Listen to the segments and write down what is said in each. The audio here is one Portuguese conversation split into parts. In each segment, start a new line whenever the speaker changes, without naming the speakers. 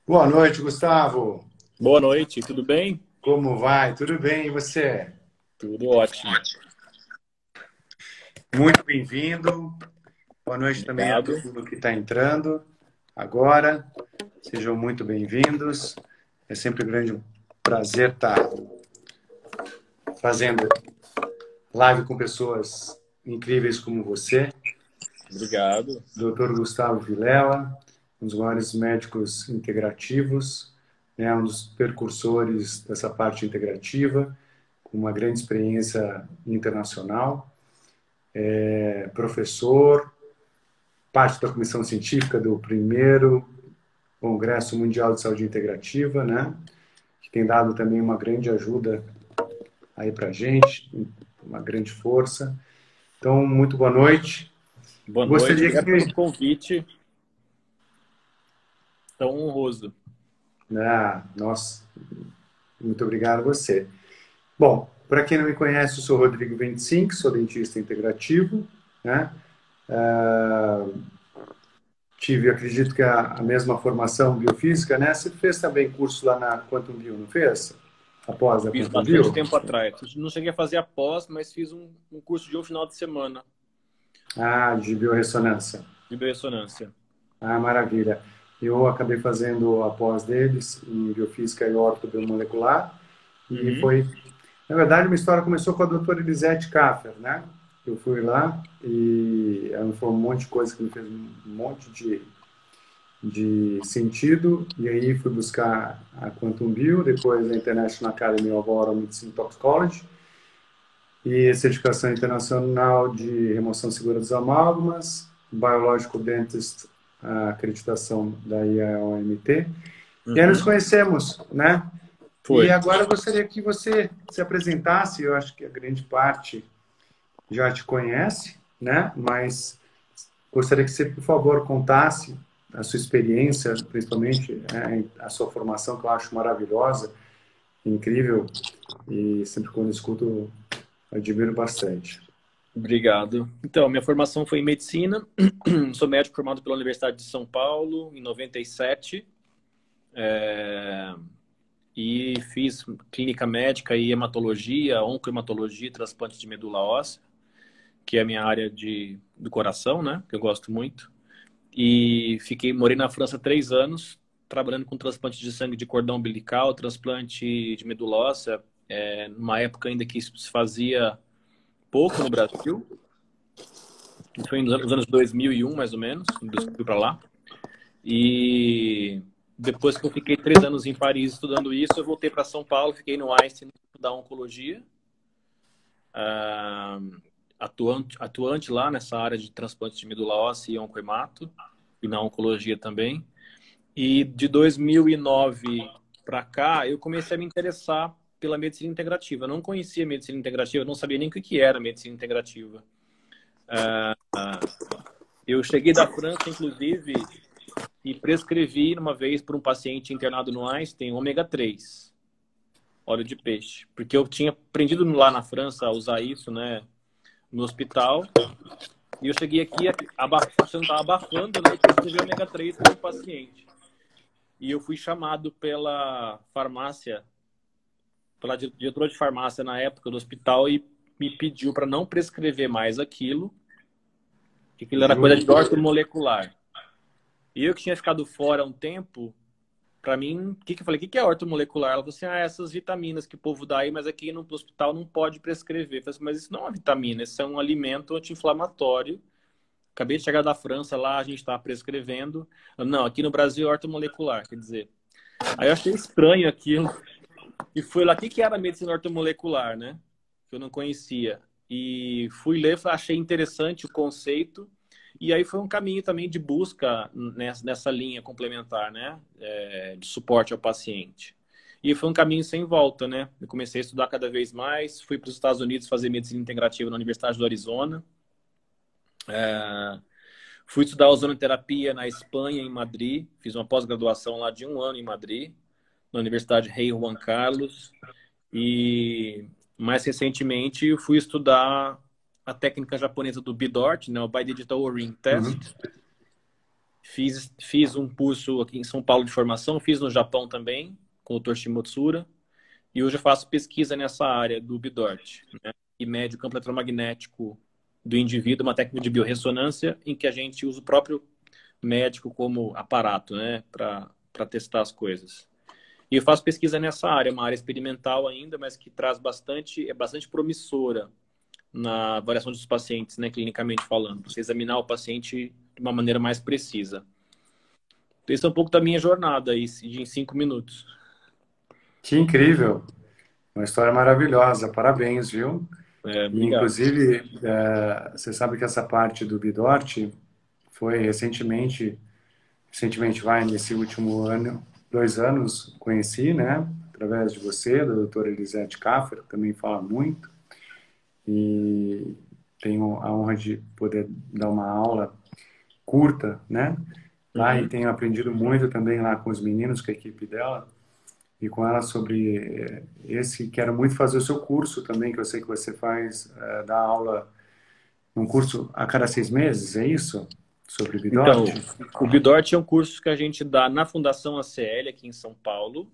Boa noite, Gustavo.
Boa noite, tudo bem?
Como vai? Tudo bem? E você?
Tudo ótimo.
Muito bem-vindo. Boa noite também a todo
Obrigado.
mundo que está entrando agora. Sejam muito bem-vindos. É sempre um grande prazer estar fazendo live com pessoas incríveis como você,
Obrigado.
Dr. Gustavo Vilela, um dos maiores médicos integrativos, né, um dos precursores dessa parte integrativa, com uma grande experiência internacional. Professor, parte da comissão científica do primeiro Congresso Mundial de Saúde Integrativa, né? Que tem dado também uma grande ajuda aí para a gente, uma grande força. Então, muito boa noite.
Boa noite,
Gostaria
obrigado pelo
que...
convite tão honroso.
Nossa, muito obrigado a você. Bom, para quem não me conhece, eu sou Rodrigo 25, sou dentista integrativo, né? Tive, acredito que a mesma formação biofísica, né? Você fez também curso lá na Quantum Bio, não fez? Após a
Fiz
Quantum
bastante
Bio?
tempo atrás. Não cheguei a fazer a pós, mas fiz um curso de um final de semana
Ah, de biorressonância.
de biorressonância.
Ah, maravilha. Eu acabei fazendo a pós deles em biofísica e ortobiomolecular e
Uhum.
foi, na verdade, uma história começou com a doutora Elisete Kaffer, né? Eu fui lá e ela foi um monte de coisa que me fez um monte de sentido, e aí fui buscar a Quantum Bio, depois a International Academy of Oral Medicine Toxicology, e certificação internacional de remoção segura dos amálgamas, Biological Dentist, a acreditação da IAOMT. E aí nos
Uhum.
conhecemos, né? E
Foi.
agora eu gostaria que você se apresentasse, eu acho que a grande parte já te conhece, né? Mas gostaria que você, por favor, contasse a sua experiência, principalmente a sua formação, que eu acho maravilhosa, incrível, e sempre quando escuto, eu admiro bastante.
Obrigado. Então, minha formação foi em medicina. Sou médico formado pela Universidade de São Paulo em 97. É... E fiz clínica médica e hematologia, oncohematologia e transplante de medula óssea, que é a minha área do coração, né? Que eu gosto muito. E morei na França 3 anos, trabalhando com transplante de sangue de cordão umbilical, transplante de medula óssea, numa época ainda que isso se fazia pouco no Brasil. Isso foi nos anos 2001, mais ou menos, quando eu fui para lá. E depois que eu fiquei 3 anos em Paris estudando isso, eu voltei para São Paulo, fiquei no Einstein estudar oncologia, atuante lá nessa área de transplante de medula óssea e oncohemato, e na oncologia também. E de 2009 para cá, eu comecei a me interessar pela medicina integrativa. Eu não conhecia medicina integrativa, eu não sabia nem o que era medicina integrativa. Eu cheguei da França, inclusive, e prescrevi uma vez para um paciente internado no Einstein ômega 3, óleo de peixe, porque eu tinha aprendido lá na França a usar isso, né, no hospital. E eu cheguei aqui achando que estava abafando, né, e prescrevi ômega 3 para um paciente. E eu fui chamado pela farmácia, pela diretora de farmácia na época do hospital, e me pediu para não prescrever mais aquilo, que aquilo era coisa
Juro.
de ortomolecular. E eu que tinha ficado fora há um tempo, para mim, que eu falei? O que é ortomolecular? Ela falou assim, essas vitaminas que o povo dá aí, mas aqui no hospital não pode prescrever. Eu falei assim, mas isso não é uma vitamina, isso é um alimento anti-inflamatório. Acabei de chegar da França, lá a gente está prescrevendo. Não, aqui no Brasil é ortomolecular, quer dizer. Aí eu achei estranho aquilo. E fui lá, o que era medicina ortomolecular, né? Que eu não conhecia. E fui ler, achei interessante o conceito. E aí foi um caminho também de busca nessa linha complementar, né? De suporte ao paciente. E foi um caminho sem volta, né? Eu comecei a estudar cada vez mais. Fui para os Estados Unidos fazer medicina integrativa na Universidade do Arizona. Fui estudar ozonoterapia na Espanha, em Madrid. Fiz uma pós-graduação lá de 1 ano em Madrid, na Universidade Rei Juan Carlos. E mais recentemente eu fui estudar a técnica japonesa do BDORT, né, o Bidigital Ring
Uhum.
Test. Fiz um curso aqui em São Paulo de formação, fiz no Japão também, com o Dr. Shimotsura, e hoje eu faço pesquisa nessa área do BIDORT, né? E mede o campo eletromagnético do indivíduo, uma técnica de biorressonância em que a gente usa o próprio médico como aparato, né, para testar as coisas. E eu faço pesquisa nessa área, uma área experimental ainda, mas que traz é bastante promissora na avaliação dos pacientes, né, clinicamente falando, para você examinar o paciente de uma maneira mais precisa. Então, esse é um pouco da minha jornada aí, em 5 minutos.
Que incrível! Uma história maravilhosa, parabéns, viu? E,
Obrigado.
inclusive, você sabe que essa parte do Bidort foi recentemente vai, nesse último ano, 2 anos, conheci, né? Através de você, da doutora Elisete Kaffer, que também fala muito. E tenho a honra de poder dar uma aula curta, né? Lá, e
Uhum.
tenho aprendido muito também lá com os meninos, com a equipe dela, e com ela sobre esse. Quero muito fazer o seu curso também, que eu sei que você faz, dar aula, um curso a cada 6 meses, é isso? Sobre
Então,
Bidort?
o BIDORT é um curso que a gente dá na Fundação ACL, aqui em São Paulo.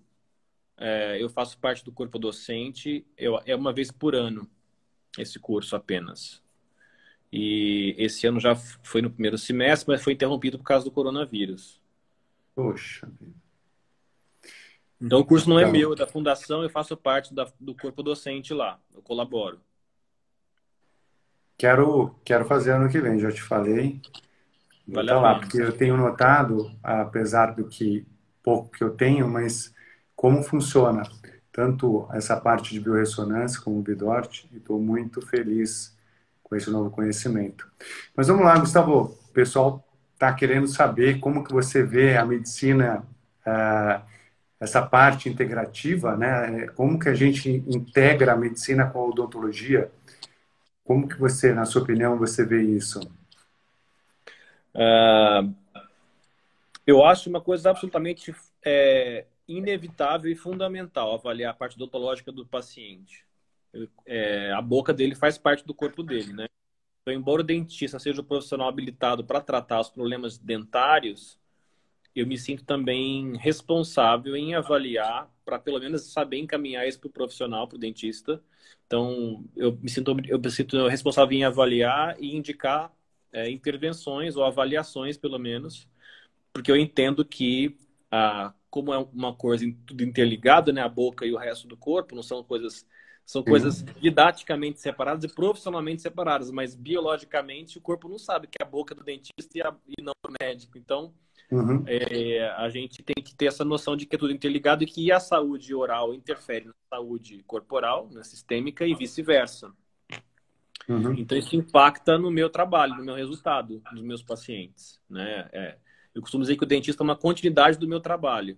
Eu faço parte do corpo docente, é uma vez por ano esse curso apenas. E esse ano já foi no primeiro semestre, mas foi interrompido por causa do coronavírus.
Poxa vida.
Então, o curso não é
Então,
meu, é da fundação, eu faço parte do corpo docente lá, eu colaboro.
quero fazer ano que vem, já te falei. Vou
Vale a
estar lá,
pena.
porque eu tenho notado, apesar do que pouco que eu tenho, mas como funciona tanto essa parte de biorressonância como o Bidort, e estou muito feliz com esse novo conhecimento. Mas vamos lá, Gustavo, o pessoal está querendo saber como que você vê a medicina, essa parte integrativa, né? Como que a gente integra a medicina com a odontologia? Como que você, na sua opinião, você vê isso?
Ah, eu acho uma coisa absolutamente inevitável e fundamental avaliar a parte odontológica do paciente. A boca dele faz parte do corpo dele, né? Então, embora o dentista seja o profissional habilitado para tratar os problemas dentários, eu me sinto também responsável em avaliar, para pelo menos saber encaminhar isso para o profissional, para o dentista. Então, eu me sinto responsável em avaliar e indicar intervenções ou avaliações, pelo menos, porque eu entendo que, como é uma coisa tudo interligado, né, a boca e o resto do corpo, não são coisas
Sim.
didaticamente separadas e profissionalmente separadas, mas biologicamente o corpo não sabe que é a boca é do dentista e não do médico. Então,
Uhum.
a gente tem que ter essa noção de que é tudo interligado e que a saúde oral interfere na saúde corporal, na sistêmica e vice-versa.
Uhum.
Então, isso impacta no meu trabalho, no meu resultado, dos meus pacientes, né? Eu costumo dizer que o dentista é uma continuidade do meu trabalho,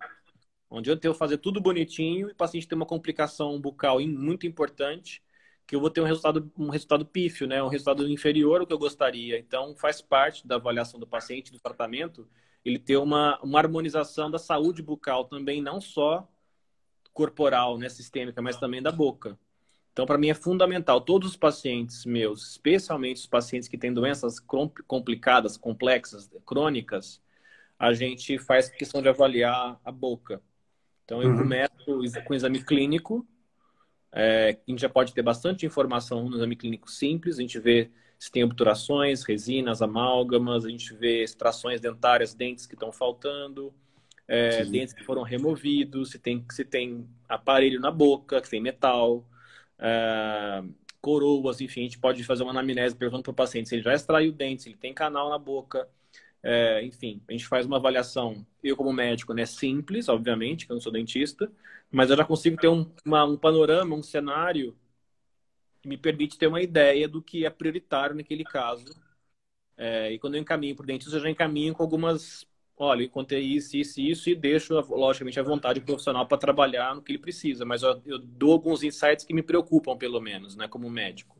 onde eu tenho que fazer tudo bonitinho e o paciente tem uma complicação bucal muito importante, que eu vou ter um resultado pífio, né? Um resultado inferior ao que eu gostaria. Então, faz parte da avaliação do paciente, do tratamento, ele ter uma harmonização da saúde bucal também, não só corporal, né, sistêmica, mas também da boca. Então, para mim é fundamental. Todos os pacientes meus, especialmente os pacientes que têm doenças complicadas, complexas, crônicas, a gente faz questão de avaliar a boca. Então, eu
Uhum.
começo com o exame clínico. A gente já pode ter bastante informação no exame clínico simples. A gente vê se tem obturações, resinas, amálgamas. A gente vê extrações dentárias, dentes que estão faltando,
Sim.
dentes que foram removidos, se tem aparelho na boca, se tem metal, é, coroas, enfim. A gente pode fazer uma anamnese perguntando para o paciente se ele já extraiu o dente, se ele tem canal na boca. Enfim, a gente faz uma avaliação, eu como médico, né, simples, obviamente, que eu não sou dentista, mas eu já consigo ter um panorama, um cenário que me permite ter uma ideia do que é prioritário naquele caso. E quando eu encaminho para o dentista, eu já encaminho com algumas, olha, eu encontrei isso, isso e isso, e deixo, logicamente, à vontade do profissional para trabalhar no que ele precisa, mas eu dou alguns insights que me preocupam, pelo menos, né, como médico.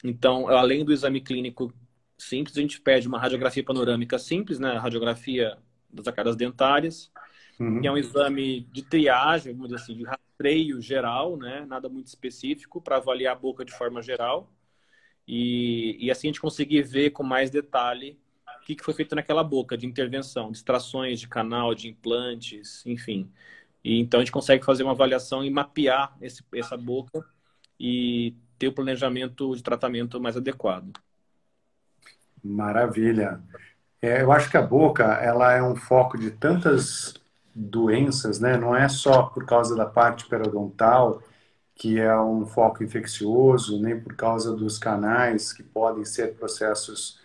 Então, além do exame clínico simples, a gente pede uma radiografia panorâmica simples, né? Radiografia das arcadas dentárias, que é um
Uhum.
exame de triagem, vamos dizer assim, de rastreio geral, né? Nada muito específico para avaliar a boca de forma geral. E assim a gente conseguir ver com mais detalhe que foi feito naquela boca de intervenção, de extrações de canal, de implantes, enfim. E então a gente consegue fazer uma avaliação e mapear essa boca e ter o planejamento de tratamento mais adequado.
Maravilha. Eu acho que a boca, ela é um foco de tantas doenças, né? Não é só por causa da parte periodontal, que é um foco infeccioso, nem por causa dos canais, que podem ser processos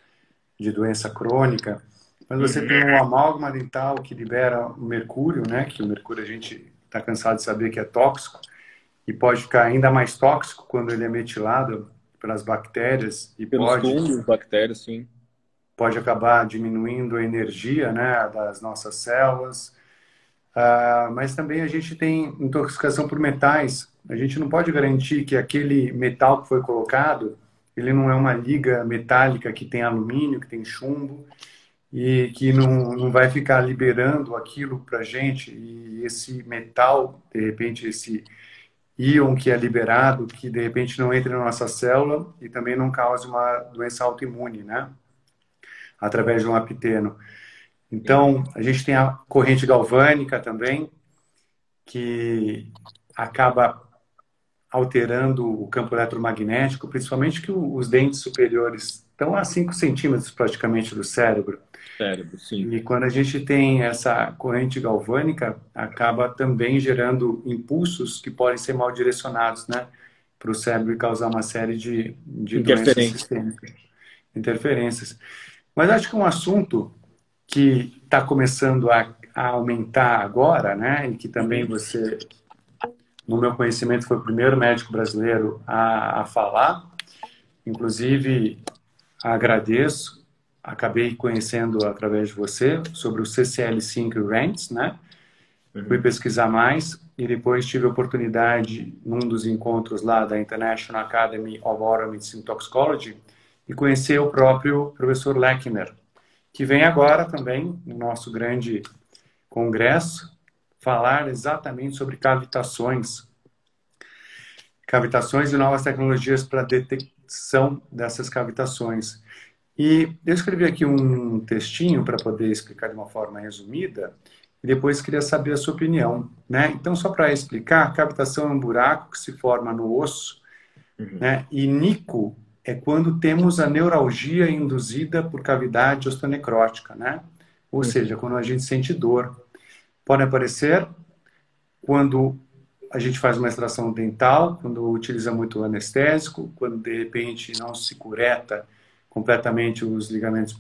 de doença crônica, mas você tem um amálgama dental que libera o mercúrio, né? Que o mercúrio a gente está cansado de saber que é tóxico e pode ficar ainda mais tóxico quando ele é metilado pelas bactérias e
Pelos fungos, bactérias, sim.
pode acabar diminuindo a energia, né, das nossas células. Mas também a gente tem intoxicação por metais. A gente não pode garantir que aquele metal que foi colocado, ele não é uma liga metálica que tem alumínio, que tem chumbo, e que não vai ficar liberando aquilo para a gente. E esse metal, de repente, esse íon que é liberado, que de repente não entra na nossa célula e também não cause uma doença autoimune, né? Através de um apiteno. Então, a gente tem a corrente galvânica também, que acaba alterando o campo eletromagnético, principalmente que os dentes superiores estão a 5 centímetros praticamente do cérebro.
Cérebro, sim.
E quando a gente tem essa corrente galvânica, acaba também gerando impulsos que podem ser mal direcionados, né, para o cérebro e causar uma série de doenças sistêmicas, interferências. Mas acho que um assunto que está começando a aumentar agora, né, e que também você, no meu conhecimento, foi o primeiro médico brasileiro a falar, inclusive agradeço, acabei conhecendo através de você sobre o CCL5 Rents, né? Fui pesquisar mais e depois tive a oportunidade, num dos encontros lá da International Academy of Oral Medicine Toxicology, de conhecer o próprio professor Lechner, que vem agora também, no nosso grande congresso, falar exatamente sobre cavitações e novas tecnologias para detecção dessas cavitações. E eu escrevi aqui um textinho para poder explicar de uma forma resumida e depois queria saber a sua opinião, né? Então, só para explicar, cavitação é um buraco que se forma no osso, né? E nico é quando temos a neuralgia induzida por cavidade osteonecrótica, né? Ou seja, quando a gente sente dor. Pode aparecer quando a gente faz uma extração dental, quando utiliza muito anestésico, quando de repente não se cureta completamente os ligamentos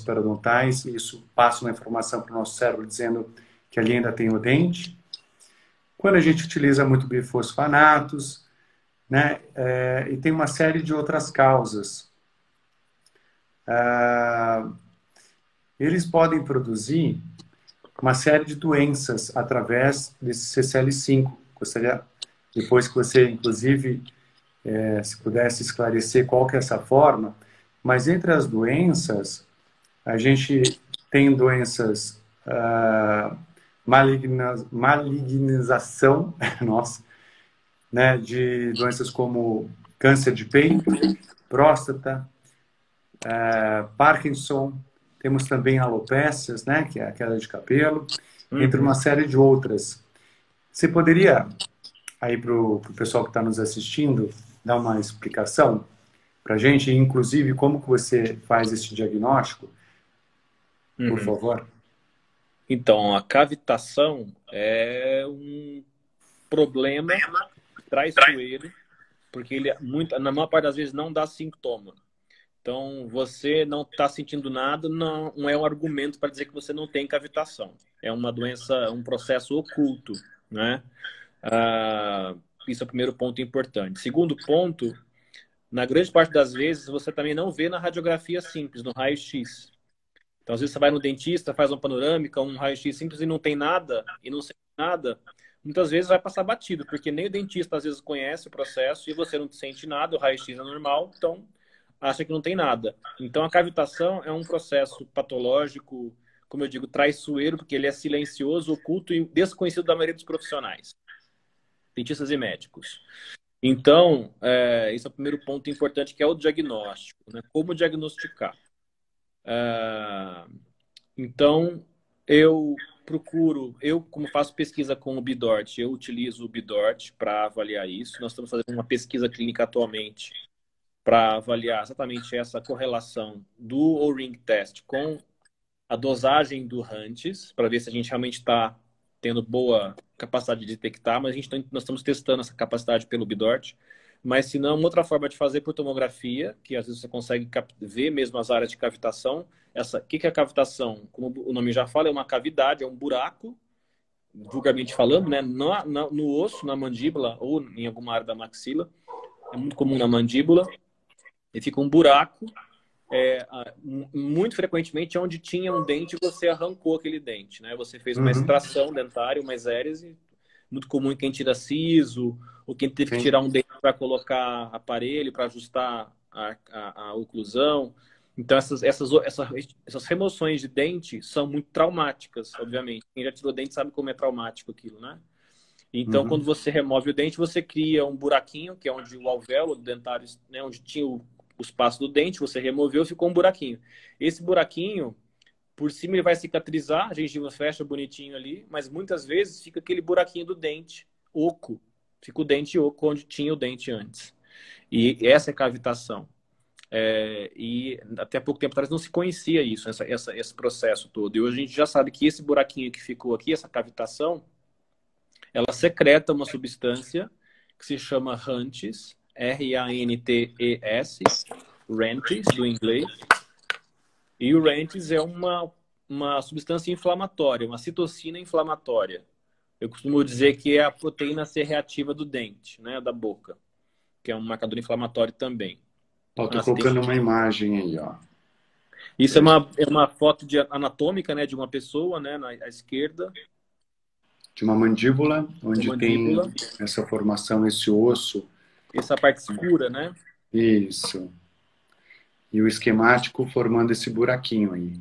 periodontais, e isso passa uma informação para o nosso cérebro dizendo que ali ainda tem o dente. Quando a gente utiliza muito bifosfanatos, né, e tem uma série de outras causas. Eles podem produzir uma série de doenças através desse CCL5. Gostaria, depois que você, inclusive, se pudesse esclarecer qual que é essa forma, mas entre as doenças, a gente tem doenças, malignização, nossa, né, de doenças como câncer de peito, próstata, Parkinson, temos também alopécias, né, que é a queda de cabelo, entre uma série de outras. Você poderia, aí para o pessoal que está nos assistindo, dar uma explicação para a gente, inclusive como que você faz esse diagnóstico, por favor?
Então, a cavitação é um problema traiçoeiro, porque ele na maior parte das vezes não dá sintoma. Então, você não está sentindo nada, não é um argumento para dizer que você não tem cavitação. É uma doença, um processo oculto, né? Isso é o primeiro ponto importante. Segundo ponto, na grande parte das vezes, você também não vê na radiografia simples, no raio-x. Então, às vezes você vai no dentista, faz uma panorâmica, um raio-x simples e não tem nada, e não sente nada, muitas vezes vai passar batido, porque nem o dentista às vezes conhece o processo e você não sente nada, o raio-x é normal, então acha que não tem nada. Então, a cavitação é um processo patológico, como eu digo, traiçoeiro, porque ele é silencioso, oculto e desconhecido da maioria dos profissionais, dentistas e médicos. Então, esse é o primeiro ponto importante, que é o diagnóstico, né? Como diagnosticar? Então, eu como faço pesquisa com o Bidort, eu utilizo o Bidort para avaliar isso. Nós estamos fazendo uma pesquisa clínica atualmente para avaliar exatamente essa correlação do O-ring test com a dosagem do Hunts, para ver se a gente realmente está tendo boa capacidade de detectar, mas nós estamos testando essa capacidade pelo Bidort. Mas se não, outra forma de fazer por tomografia, que às vezes você consegue ver mesmo as áreas de cavitação. O que é a cavitação? Como o nome já fala, é uma cavidade, é um buraco, vulgarmente falando, né? No osso, na mandíbula ou em alguma área da maxila. É muito comum na mandíbula. E fica um buraco. Muito frequentemente, onde tinha um dente, você arrancou aquele dente, né? Você fez uma extração dentária, uma exérese. Muito comum em quem tira siso, ou quem teve que tirar um dente para colocar aparelho, para ajustar a oclusão. Então, essas remoções de dente são muito traumáticas, obviamente. Quem já tirou dente sabe como é traumático aquilo, né? Então, quando você remove o dente, você cria um buraquinho, que é onde o alvéolo dentário, né, onde tinha o espaço do dente, você removeu, ficou um buraquinho. Esse buraquinho, por cima ele vai cicatrizar, a gengiva fecha bonitinho ali, mas muitas vezes fica aquele buraquinho do dente, oco. Fica o dente oco onde tinha o dente antes. E essa é a cavitação. E até pouco tempo atrás não se conhecia isso, esse processo todo. E hoje a gente já sabe que esse buraquinho que ficou aqui, essa cavitação, ela secreta uma substância que se chama RANTES, R-A-N-T-E-S, RANTES, do inglês. E o RANTES é uma substância inflamatória, uma citocina inflamatória. Eu costumo dizer que é a proteína C reativa do dente, né, da boca, que é um marcador inflamatório também.
Estou colocando uma imagem aí, ó.
Isso é uma foto anatômica, né, de uma pessoa, né, à esquerda.
De uma mandíbula, onde tem essa formação, esse osso.
Essa parte escura, né?
Isso. E o esquemático formando esse buraquinho aí.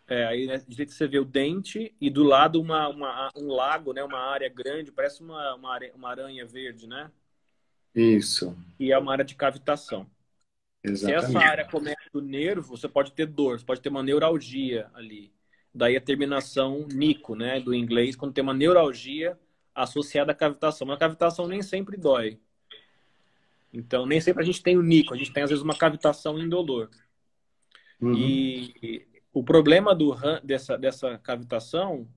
Aí né, de jeito que você vê o dente e do lado um lago, né? Uma área grande, parece uma aranha verde, né?
Isso.
E é uma área de cavitação.
Exatamente.
Se essa área começa do nervo, você pode ter dor, você pode ter uma neuralgia ali. Daí a terminação nico, né? Do inglês, quando tem uma neuralgia associada à cavitação. Mas a cavitação nem sempre dói. Então, nem sempre a gente tem o nico, a gente tem às vezes uma cavitação indolor. E o problema dessa cavitação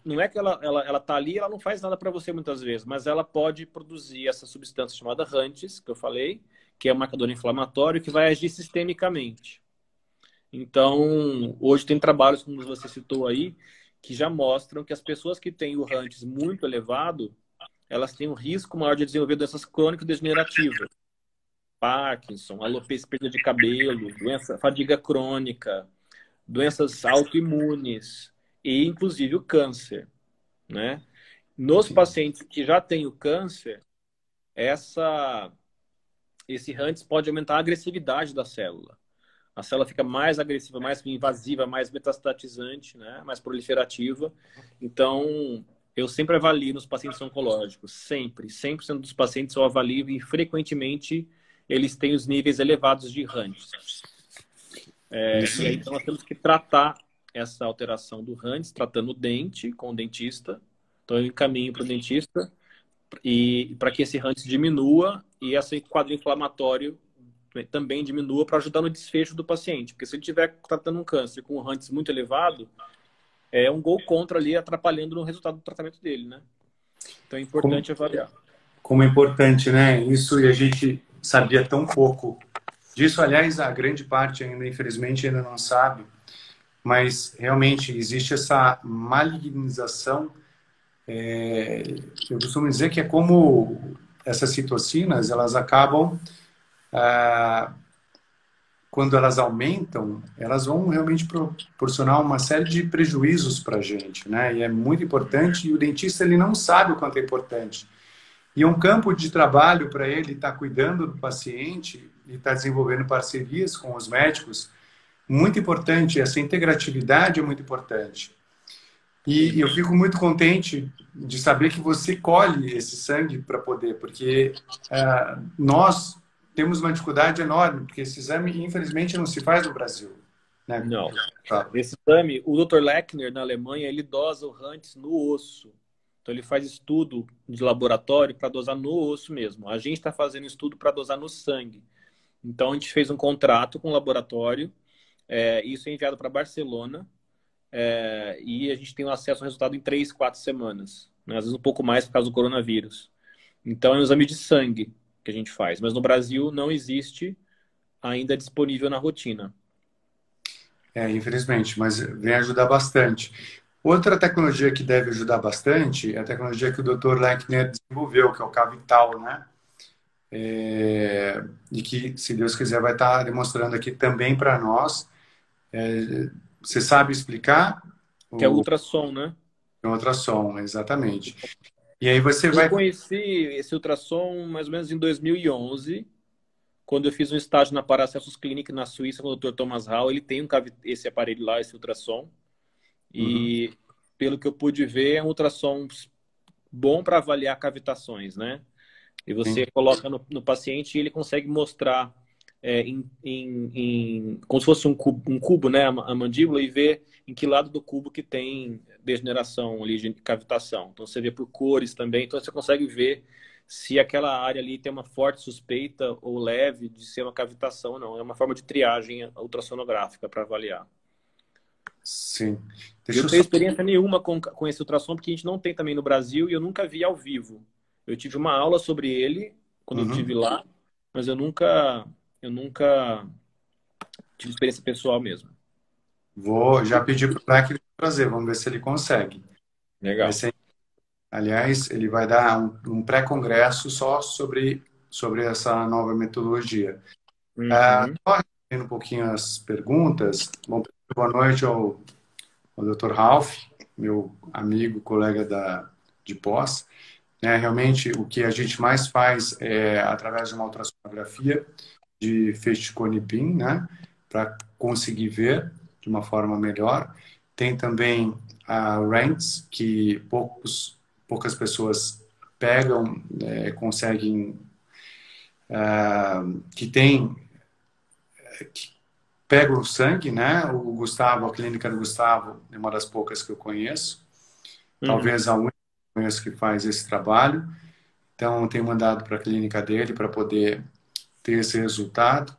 não é que ela tá ali, ela não faz nada para você muitas vezes, mas ela pode produzir essa substância chamada RANTES, que eu falei, que é um marcador inflamatório que vai agir sistemicamente. Então, hoje tem trabalhos, como você citou aí, que já mostram que as pessoas que têm o RANTES muito elevado, elas têm um risco maior de desenvolver doenças crônicas degenerativas. Parkinson, alopecia, perda de cabelo, fadiga crônica, doenças autoimunes e, inclusive, o câncer, né? Nos pacientes que já têm o câncer, esse RANTES pode aumentar a agressividade da célula. A célula fica mais agressiva, mais invasiva, mais metastatizante, né? Mais proliferativa. Então, eu sempre avalio nos pacientes oncológicos, sempre. 100% dos pacientes eu avalio e frequentemente eles têm os níveis elevados de RANTES. E aí, então, nós temos que tratar essa alteração do RANTES, tratando o dente com o dentista. Então, eu encaminho para o dentista e para que esse RANTES diminua e esse quadro inflamatório também diminua para ajudar no desfecho do paciente. Porque se ele estiver tratando um câncer com um RANTES muito elevado, é um gol contra ali, atrapalhando no resultado do tratamento dele, né? Então é importante avaliar.
Como é importante, né? Isso, e a gente sabia tão pouco disso. Aliás, a grande parte ainda, infelizmente, ainda não sabe. Mas, realmente, existe essa malignização. Eu costumo dizer que é como essas citocinas, elas acabam... quando elas aumentam, elas vão realmente proporcionar uma série de prejuízos para a gente, né? E é muito importante, e o dentista ele não sabe o quanto é importante. E é um campo de trabalho para ele estar cuidando do paciente e estar desenvolvendo parcerias com os médicos, muito importante. Essa integratividade é muito importante. E eu fico muito contente de saber que você colhe esse sangue para poder, porque nós temos uma dificuldade enorme, porque esse exame, infelizmente, não se faz no Brasil. né?
Não.
Tá.
Esse exame, o Dr. Lechner, na Alemanha, ele dosa o Hunts no osso. Então, ele faz estudo de laboratório para dosar no osso mesmo. A gente está fazendo estudo para dosar no sangue. Então, a gente fez um contrato com o laboratório. Isso é enviado para Barcelona. E a gente tem acesso ao resultado em 3, 4 semanas. Né? Às vezes um pouco mais por causa do coronavírus. Então, é um exame de sangue que a gente faz. Mas no Brasil não existe ainda disponível na rotina.
Infelizmente, mas vem ajudar bastante. Outra tecnologia que deve ajudar bastante é a tecnologia que o Dr. Lechner desenvolveu, que é o Cavital, né? E que, se Deus quiser, vai estar demonstrando aqui também para nós. Você sabe explicar
Que é
o
ultrassom, né?
ultrassom, exatamente. E aí você
Eu
vai...
conheci esse ultrassom mais ou menos em 2011, quando eu fiz um estágio na Paracelsus Clinic na Suíça com o Dr. Thomas Hall. Ele tem esse aparelho lá, esse ultrassom.
Uhum,
E pelo que eu pude ver, é um ultrassom bom para avaliar cavitações, né? E
sim.
você coloca no paciente e ele consegue mostrar como se fosse um cubo, né? A mandíbula, e ver em que lado do cubo que tem degeneração ali, de cavitação. Então você vê por cores também, então você consegue ver se aquela área ali tem uma forte suspeita ou leve de ser uma cavitação ou não. É uma forma de triagem ultrassonográfica para avaliar.
Sim.
E eu
Deixa
não
eu
tenho
só...
experiência nenhuma com esse ultrassom, porque a gente não tem também no Brasil e eu nunca vi ao vivo. Eu tive uma aula sobre ele quando eu estive
Uhum.
lá, mas eu nunca tive experiência pessoal mesmo.
Vou já pedir para o Black trazer, vamos ver se ele consegue. Vai
Legal.
ser, aliás, ele vai dar um pré-congresso só sobre essa nova metodologia.
Uhum.
Só respondendo um pouquinho as perguntas. Bom, boa noite ao Dr. Ralph, meu amigo, colega de pós. Realmente, o que a gente mais faz é através de uma ultrassonografia de feixe de Conipim, né, para conseguir ver de uma forma melhor. Tem também a RENTS, que poucas pessoas pegam, conseguem, que tem, que pega o sangue, né? O Gustavo, a clínica do Gustavo é uma das poucas que eu conheço,
Uhum.
talvez a única que eu conheço que faz esse trabalho. Então, tenho mandado para a clínica dele para poder ter esse resultado.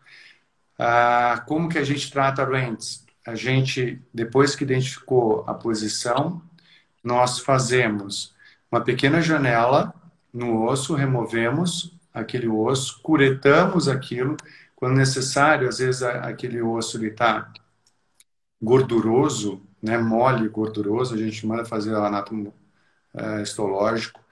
Como que a gente trata a RENTS? A gente, depois que identificou a posição, nós fazemos uma pequena janela no osso, removemos aquele osso, curetamos aquilo. Quando necessário, às vezes aquele osso está gorduroso, né, mole, gorduroso, a gente manda fazer o anátomo histológico.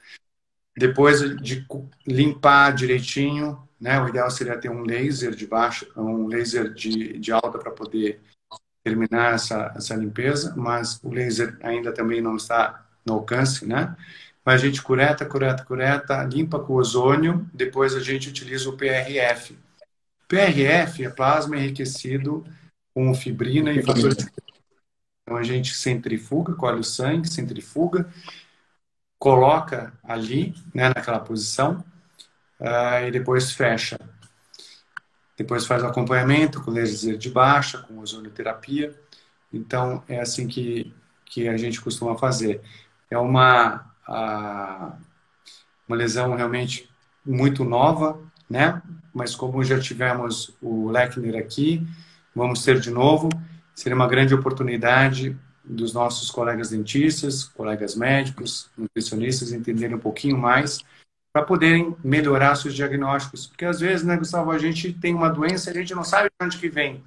Depois de limpar direitinho, né, o ideal seria ter um laser de baixo, um laser de alta para poder terminar essa limpeza, mas o laser ainda também não está no alcance, né? Mas a gente cureta, limpa com ozônio, depois a gente utiliza o PRF. PRF é plasma enriquecido com fibrina e fatores. Então a gente centrifuga, colhe o sangue, centrifuga, coloca ali, né, naquela posição, e depois fecha. Depois faz o acompanhamento com laser de baixa, com ozonioterapia. Então, é assim que a gente costuma fazer. É uma lesão realmente muito nova, né? Mas como já tivemos o Lechner aqui, vamos ter de novo. Seria uma grande oportunidade dos nossos colegas dentistas, colegas médicos, nutricionistas entenderem um pouquinho mais para poderem melhorar seus diagnósticos. Porque às vezes, né, Gustavo, a gente tem uma doença e a gente não sabe de onde que vem.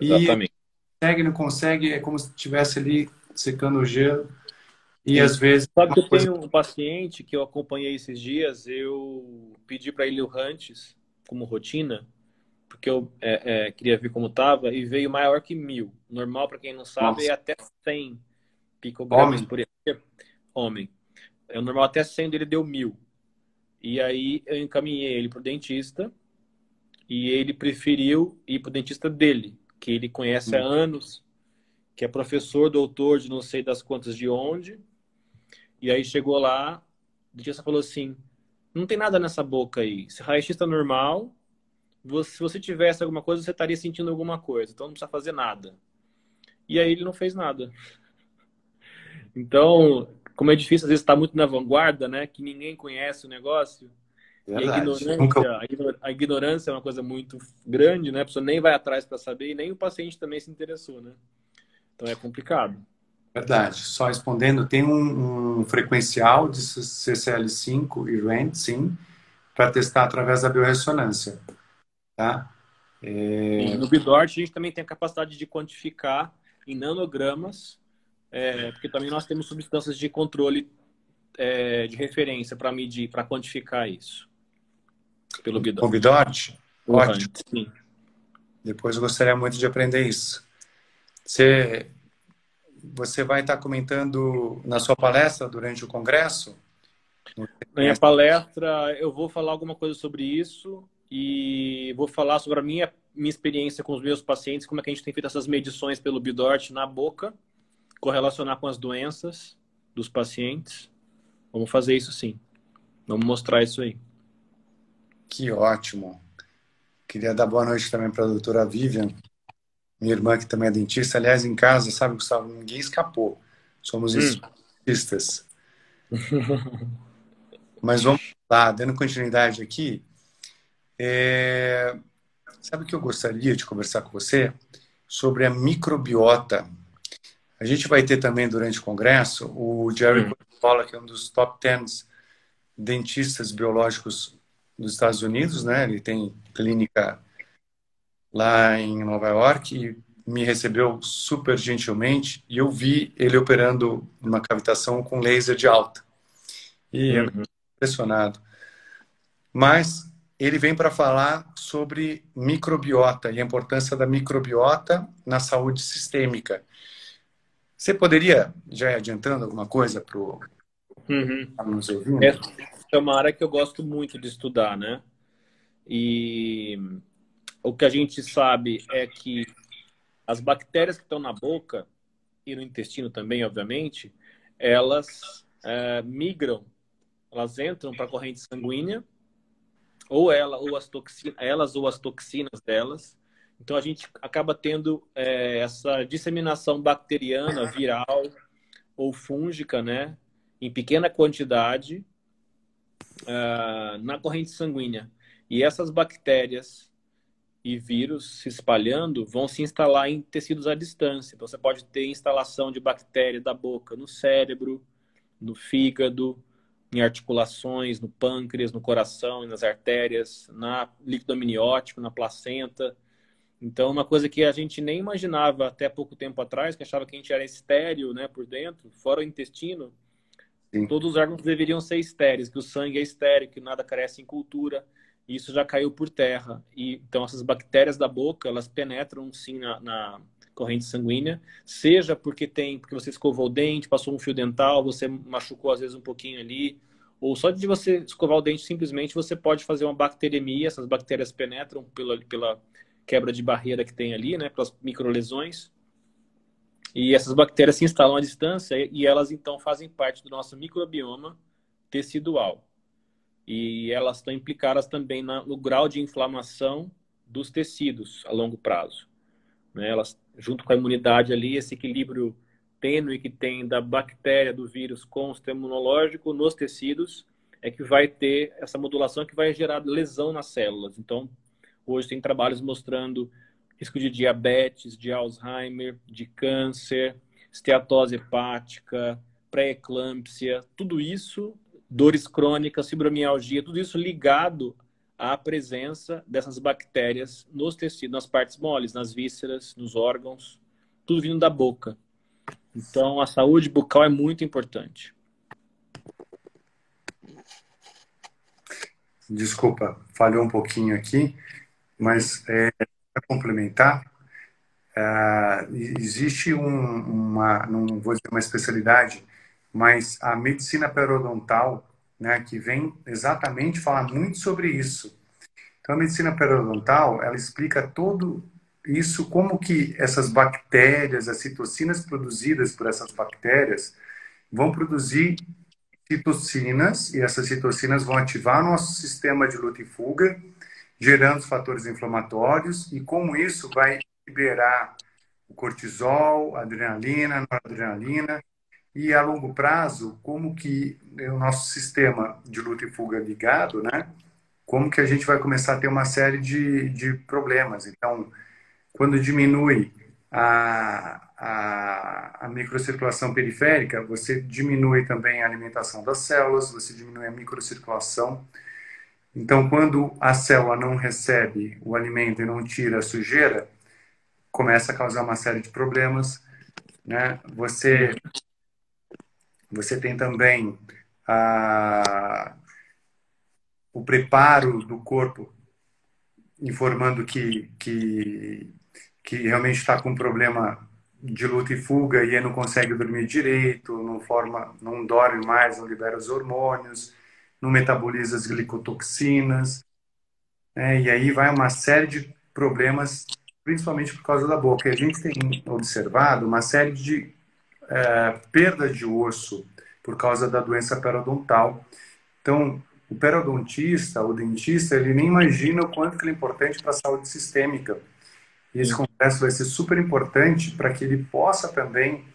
E
Exatamente.
consegue, não consegue, é como se estivesse ali secando o gelo. E às
Sim.
vezes
Sabe que
uma
eu
coisa...
tenho um paciente que eu acompanhei esses dias, eu pedi para ele o Hunts como rotina, porque eu queria ver como estava, e veio maior que 1.000. Normal, para quem não sabe,
Nossa,
é até 100 picogramas
homem,
por homem. É o normal até 100, ele deu 1.000. E aí eu encaminhei ele para o dentista e ele preferiu ir para o dentista dele, que ele conhece há anos, que é professor, doutor de não sei das quantas de onde. E aí chegou lá, o dentista falou assim, não tem nada nessa boca aí. Esse raio-x está normal, Se você tivesse alguma coisa, você estaria sentindo alguma coisa. Então não precisa fazer nada. E aí ele não fez nada. Então, como é difícil às vezes estar muito na vanguarda, né? Que ninguém conhece o negócio. E
Verdade. Nunca.
a ignorância é uma coisa muito grande, né? A pessoa nem vai atrás para saber e nem o paciente também se interessou, né? Então é complicado.
Verdade. Só respondendo, tem um frequencial de CCL5 e RAND, sim, para testar através da biorressonância, tá?
E no Bidort, a gente também tem a capacidade de quantificar em nanogramas, porque também nós temos substâncias de controle de referência para medir, para quantificar isso, pelo
Com
Bidort.
Bidort?
O
Ótimo.
RAND, sim.
Depois eu gostaria muito de aprender isso. Você, você vai estar comentando na sua palestra durante o congresso?
Na minha palestra, eu vou falar alguma coisa sobre isso e vou falar sobre a minha experiência com os meus pacientes, como é que a gente tem feito essas medições pelo Bidort na boca, correlacionar com as doenças dos pacientes. Vamos fazer isso sim. Vamos mostrar isso aí.
Que ótimo. Queria dar boa noite também para a doutora Vivian, minha irmã que também é dentista. Aliás, em casa, sabe, Gustavo, ninguém escapou. Somos dentistas. Mas vamos lá, dando continuidade aqui. Sabe o que eu gostaria de conversar com você? Sobre a microbiota. A gente vai ter também durante o congresso o Jerry Cola, que é um dos top 10 dentistas biológicos dos Estados Unidos, né? Ele tem clínica lá em Nova York e me recebeu super gentilmente e eu vi ele operando uma cavitação com laser de alta. E eu fiquei impressionado. Mas ele vem para falar sobre microbiota e a importância da microbiota na saúde sistêmica. Você poderia, já ir adiantando alguma coisa para o nos ouvindo?
Essa é uma área que eu gosto muito de estudar, né? E o que a gente sabe é que as bactérias que estão na boca e no intestino também, obviamente, elas migram, elas entram para a corrente sanguínea, elas ou as toxinas delas. Então a gente acaba tendo essa disseminação bacteriana, viral ou fúngica, né, em pequena quantidade na corrente sanguínea. E essas bactérias e vírus se espalhando vão se instalar em tecidos à distância. Então, você pode ter instalação de bactéria da boca no cérebro, no fígado, em articulações, no pâncreas, no coração, nas artérias, na líquido amniótico, na placenta. Então, uma coisa que a gente nem imaginava até pouco tempo atrás, que achava que a gente era estéril, né, por dentro, fora o intestino,
Sim.
todos os órgãos deveriam ser estéreis, que o sangue é estéril, que nada cresce em cultura. E isso já caiu por terra. E, então, essas bactérias da boca, elas penetram, sim, na corrente sanguínea, seja porque você escovou o dente, passou um fio dental, você machucou, às vezes, um pouquinho ali, ou só de você escovar o dente, simplesmente, você pode fazer uma bacteremia, essas bactérias penetram pela quebra de barreira que tem ali, né, pelas microlesões. E essas bactérias se instalam à distância e elas, então, fazem parte do nosso microbioma tecidual. E elas estão implicadas também no grau de inflamação dos tecidos a longo prazo. Né? Elas, junto com a imunidade ali, esse equilíbrio tênue que tem da bactéria, do vírus com o sistema imunológico nos tecidos, é que vai ter essa modulação que vai gerar lesão nas células. Então, hoje tem trabalhos mostrando risco de diabetes, de Alzheimer, de câncer, esteatose hepática, pré-eclâmpsia, tudo isso, dores crônicas, fibromialgia, tudo isso ligado à presença dessas bactérias nos tecidos, nas partes moles, nas vísceras, nos órgãos, tudo vindo da boca. Então, a saúde bucal é muito importante.
Desculpa, falhou um pouquinho aqui, mas para complementar, existe não vou dizer uma especialidade, mas a medicina periodontal, né, que vem exatamente falar muito sobre isso. Então, a medicina periodontal, ela explica todo isso, como que essas bactérias, as citocinas produzidas por essas bactérias, vão produzir citocinas, e essas citocinas vão ativar nosso sistema de luta e fuga, gerando os fatores inflamatórios e como isso vai liberar o cortisol, a adrenalina, a noradrenalina e a longo prazo, como que o nosso sistema de luta e fuga ligado, né? Como que a gente vai começar a ter uma série de problemas. Então, quando diminui a microcirculação periférica, você diminui também a alimentação das células, você diminui a microcirculação. Então, quando a célula não recebe o alimento e não tira a sujeira, começa a causar uma série de problemas, né? Você tem também o preparo do corpo informando que realmente está com um problema de luta e fuga e aí não consegue dormir direito, não dorme mais, não libera os hormônios, não metaboliza as glicotoxinas, né? E aí vai uma série de problemas, principalmente por causa da boca. E a gente tem observado uma série de perda de osso por causa da doença periodontal. Então, o periodontista, o dentista, ele nem imagina o quanto que ele é importante para a saúde sistêmica. E esse
Sim.
congresso vai ser super importante para que ele possa também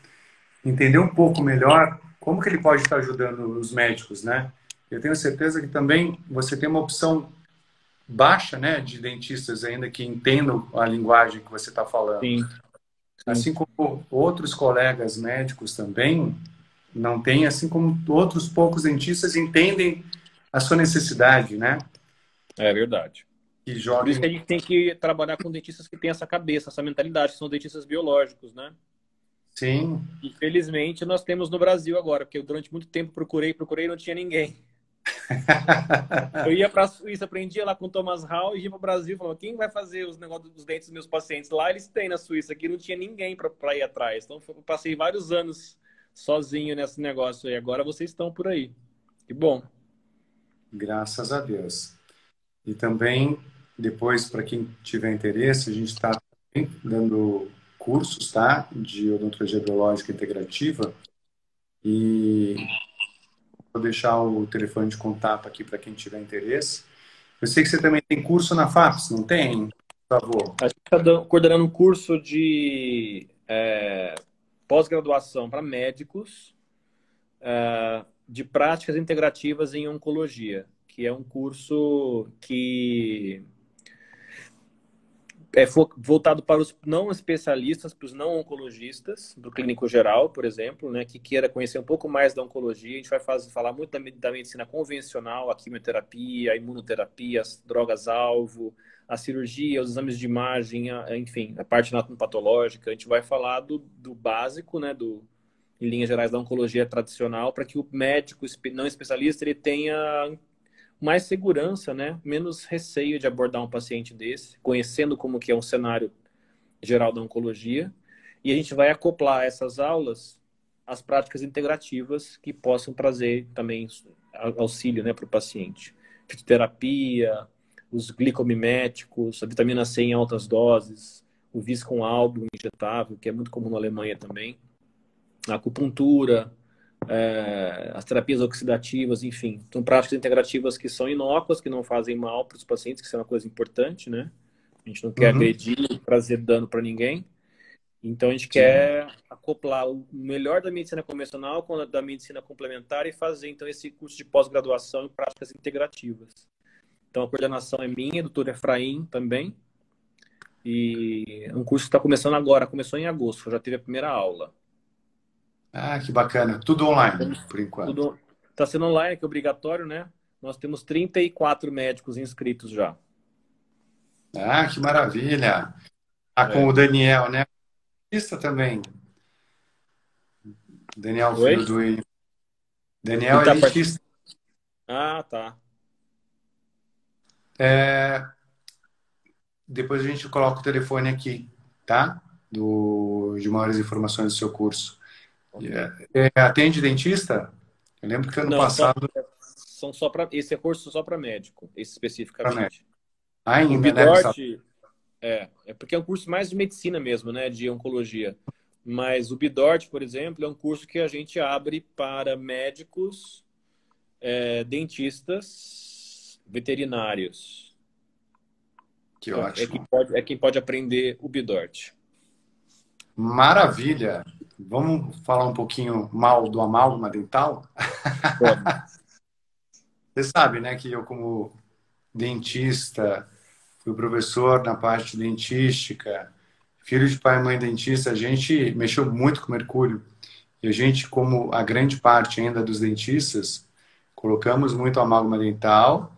entender um pouco melhor como que ele pode estar ajudando os médicos, né? Eu tenho certeza que também você tem uma opção baixa, né, de dentistas ainda que entendam a linguagem que você está falando.
Sim, sim.
Assim como outros colegas médicos também não têm, assim como outros poucos dentistas entendem a sua necessidade, né?
É verdade.
Que
Por isso
joguem.
que a gente tem que trabalhar com dentistas que têm essa cabeça, essa mentalidade, que são dentistas biológicos, né?
Sim.
Infelizmente, nós temos no Brasil agora, porque eu durante muito tempo procurei e não tinha ninguém. Eu ia para a Suíça, aprendia lá com o Thomas Hall e ia para o Brasil, falava, quem vai fazer os negócios dos dentes dos meus pacientes? Lá eles têm na Suíça, aqui não tinha ninguém para ir atrás. Então, eu passei vários anos sozinho nesse negócio e agora vocês estão por aí. Que bom.
Graças a Deus. E também, depois, para quem tiver interesse, a gente está dando cursos, tá? De odontologia biológica integrativa. E vou deixar o telefone de contato aqui para quem tiver interesse. Eu sei que você também tem curso na FAPES, não tem? Por favor.
A gente está coordenando um curso de pós-graduação para médicos de práticas integrativas em oncologia, que é um curso que é voltado para os não especialistas, para os não oncologistas, do clínico geral, por exemplo, né, que queira conhecer um pouco mais da oncologia. A gente vai falar muito da medicina convencional, a quimioterapia, a imunoterapia, as drogas-alvo, a cirurgia, os exames de imagem, enfim, a parte anatomopatológica. A gente vai falar do básico, né, em linhas gerais, da oncologia tradicional, para que o médico não especialista ele tenha mais segurança, né? Menos receio de abordar um paciente desse, conhecendo como que é um cenário geral da oncologia. E a gente vai acoplar essas aulas às práticas integrativas que possam trazer também auxílio, né, para o paciente. Fitoterapia, os glicomiméticos, a vitamina C em altas doses, o Viscon-Albo injetável, que é muito comum na Alemanha também, a acupuntura, as terapias oxidativas, enfim. São práticas integrativas que são inócuas, que não fazem mal para os pacientes, que isso é uma coisa importante, né? A gente não quer
Uhum.
agredir, trazer dano para ninguém. Então, a gente
Sim.
quer acoplar o melhor da medicina convencional com a da medicina complementar e fazer, então, esse curso de pós-graduação em práticas integrativas. Então, a coordenação é minha, do Dr. Efraim também. E é um curso que está começando agora, começou em agosto, já teve a primeira aula.
Ah, que bacana. Tudo online, por enquanto.
Tudo está sendo online, que é obrigatório, né? Nós temos 34 médicos inscritos já.
Ah, que maravilha. Ah, com
É.
o Daniel, né? Isso também. Daniel,
Oi?
filho do William. Daniel
Ele
é
tá
dentista.
Ah, tá.
É, depois a gente coloca o telefone aqui, tá? De maiores informações do seu curso.
Ok.
Atende dentista? Eu lembro que ano
Não,
passado,
são só para esse é curso só para médico, esse
para médico.
especificamente. O
Ainda, né, Gustavo?
Bidort é porque é um curso mais de medicina mesmo, né, de oncologia. Mas o Bidort, por exemplo, é um curso que a gente abre para médicos, dentistas, veterinários.
Que
É
ótimo.
quem pode aprender o Bidort.
Maravilha. Vamos falar um pouquinho mal do amálgama dental?
Vamos.
Você sabe, né, que eu, como dentista, fui professor na parte dentística, filho de pai e mãe dentista, a gente mexeu muito com mercúrio. E a gente, como a grande parte ainda dos dentistas, colocamos muito amálgama dental,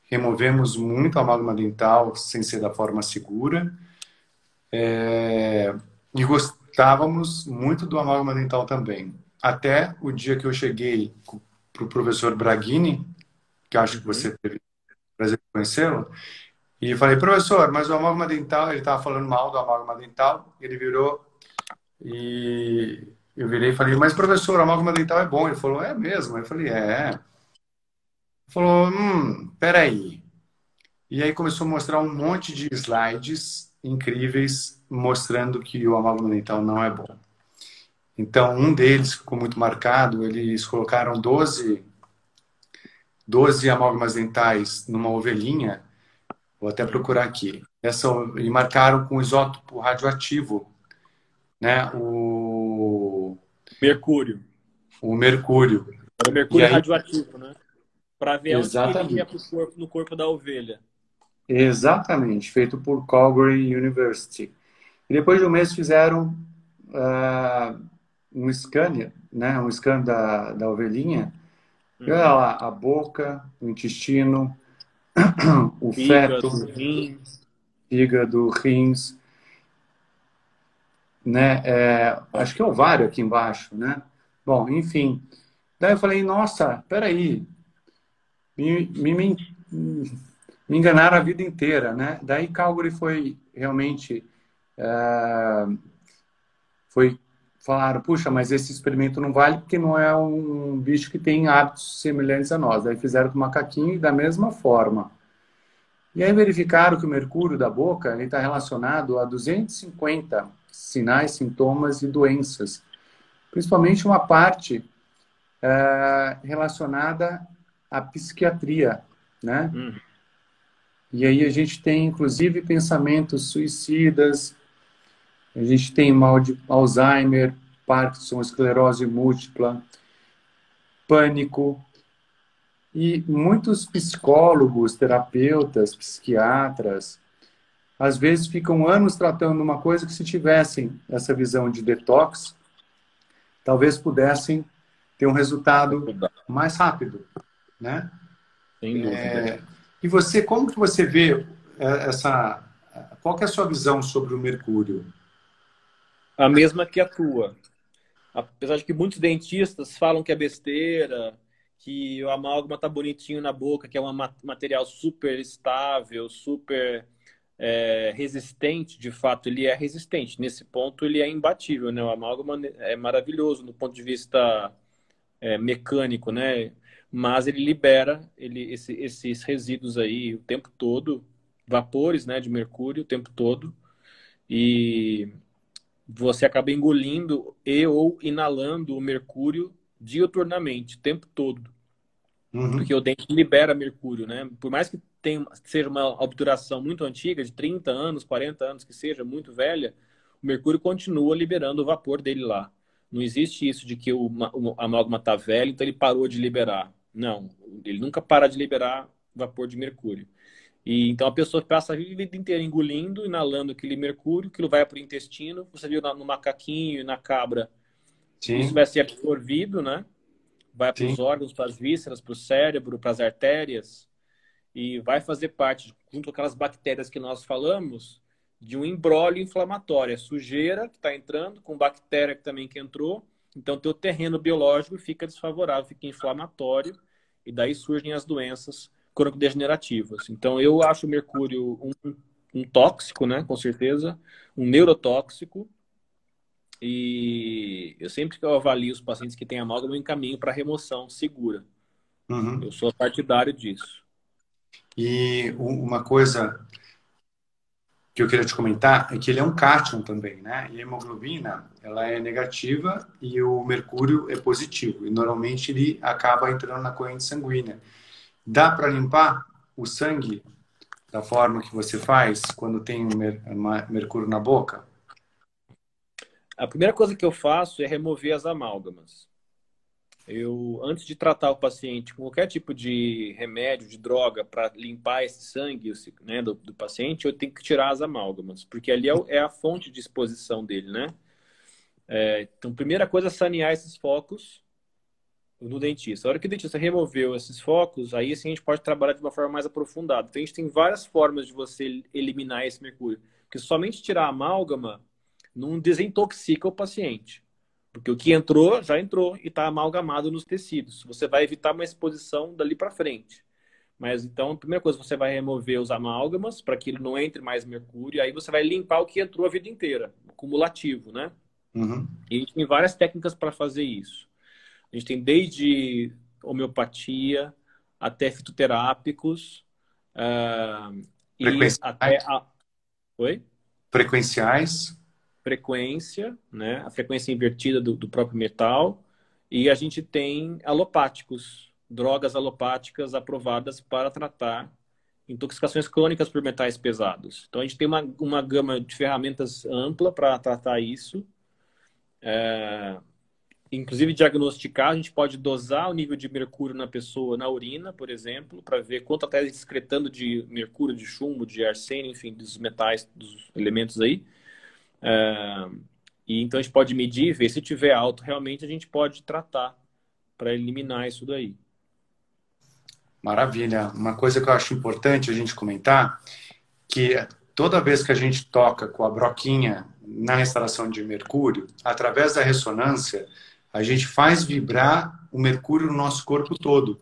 removemos muito amálgama dental sem ser da forma segura, e gostávamos muito do amálgama dental também. Até o dia que eu cheguei para o professor Braghini, que acho que
Uhum.
você teve o prazer de conhecê-lo, e falei, professor, mas o amálgama dental, ele estava falando mal do amálgama dental, ele virou e eu virei e falei, mas professor, o amálgama dental é bom. Ele falou, é mesmo? Eu falei, é. Ele falou, peraí. E aí começou a mostrar um monte de slides incríveis mostrando que o amálgama dental não é bom. Então, um deles ficou muito marcado, eles colocaram 12 amálgamas dentais numa ovelhinha, vou até procurar aqui, e marcaram com isótopo radioativo, né,
Mercúrio.
o mercúrio.
Era o
E
mercúrio
aí,
radioativo, né? Para ver onde que ele ia
exatamente,
pro corpo, no corpo da ovelha.
exatamente, feito por Calgary University. E depois de um mês fizeram ah, um scan, né, um scan da ovelhinha, e olha
Uhum.
lá, a boca, o intestino, o
Fígado,
feto,
rins.
fígado, rins, né? Acho que é ovário aqui embaixo, né? Bom, enfim. Daí eu falei, nossa, peraí, me, me, me, me enganaram a vida inteira, né? Daí Calgary foi realmente, foi, falaram, puxa, mas esse experimento não vale porque não é um bicho que tem hábitos semelhantes a nós. Daí fizeram com o macaquinho e da mesma forma. E aí verificaram que o mercúrio da boca está relacionado a 250 sinais, sintomas e doenças, principalmente uma parte relacionada à psiquiatria, né?
Uhum.
E aí a gente tem, inclusive, pensamentos suicidas, a gente tem mal de Alzheimer, Parkinson, esclerose múltipla, pânico, e muitos psicólogos, terapeutas, psiquiatras, às vezes ficam anos tratando uma coisa que, se tivessem essa visão de detox, talvez pudessem ter um resultado mais rápido, né?
Sem dúvida.
E você, como que você vê essa... Qual que é a sua visão sobre o mercúrio?
A mesma que a tua. Apesar de que muitos dentistas falam que é besteira, que o amálgama tá bonitinho na boca, que é um material super estável, super resistente, de fato ele é resistente. Nesse ponto ele é imbatível, né? O amálgama é maravilhoso no ponto de vista mecânico, né? Mas ele libera esses resíduos aí o tempo todo, vapores, né, de mercúrio o tempo todo, e você acaba engolindo e ou inalando o mercúrio diuturnamente, o tempo todo. Porque
Uhum,
o dente libera mercúrio, né? Por mais que seja uma obturação muito antiga, de 30 anos, 40 anos, que seja muito velha, o mercúrio continua liberando o vapor dele lá. Não existe isso de que o amálgama está velho, então ele parou de liberar. Não, ele nunca para de liberar vapor de mercúrio. E então a pessoa passa a vida inteira engolindo, inalando aquele mercúrio, aquilo vai para o intestino. Você viu no macaquinho e na cabra, isso
sim,
vai ser absorvido, né? Vai para
sim.
os órgãos, para as vísceras, para o cérebro, para as artérias, e vai fazer parte, junto com aquelas bactérias que nós falamos, de um imbróglio inflamatório. É sujeira que está entrando, com bactéria que também que entrou, então teu terreno biológico fica desfavorável, fica inflamatório, e daí surgem as doenças crônico-degenerativas. Então eu acho o mercúrio um tóxico, né, com certeza, um neurotóxico, e eu sempre que eu avalio os pacientes que têm amálgama, eu encaminho para remoção segura. Eu
Uhum.
sou partidário disso.
E uma coisa que eu queria te comentar é que ele é um cátion também, né? E a hemoglobina, ela é negativa e o mercúrio é positivo. E normalmente ele acaba entrando na corrente sanguínea. Dá para limpar o sangue da forma que você faz quando tem mercúrio na boca?
A primeira coisa que eu faço é remover as amálgamas. Antes de tratar o paciente com qualquer tipo de remédio, de droga, para limpar esse sangue, né, do paciente, eu tenho que tirar as amálgamas, porque ali é a fonte de exposição dele, né? Então, primeira coisa é sanear esses focos no dentista. A hora que o dentista removeu esses focos, aí assim a gente pode trabalhar de uma forma mais aprofundada. Então, a gente tem várias formas de você eliminar esse mercúrio, porque somente tirar a amálgama não desintoxica o paciente. Porque o que entrou, já entrou e está amalgamado nos tecidos. Você vai evitar uma exposição dali para frente. Mas então, a primeira coisa, você vai remover os amálgamas para que não entre mais mercúrio. E aí você vai limpar o que entrou a vida inteira, o cumulativo, né?
Uhum.
E a gente tem várias técnicas para fazer isso. A gente tem desde homeopatia até fitoterápicos e
Frequenciais?
até Oi?
Frequenciais?
Frequência, né? A frequência invertida do próprio metal. E a gente tem alopáticos, drogas alopáticas aprovadas para tratar intoxicações crônicas por metais pesados. Então a gente tem uma gama de ferramentas ampla para tratar isso. Inclusive diagnosticar, a gente pode dosar o nível de mercúrio na pessoa na urina, por exemplo, para ver quanto está excretando de mercúrio, de chumbo, de arsênio, enfim, dos metais, dos elementos aí. E então a gente pode medir, ver se tiver alto, realmente a gente pode tratar para eliminar isso daí.
Maravilha. Uma coisa que eu acho importante a gente comentar, que toda vez que a gente toca com a broquinha na restauração de mercúrio, através da ressonância, a gente faz vibrar o mercúrio no nosso corpo todo.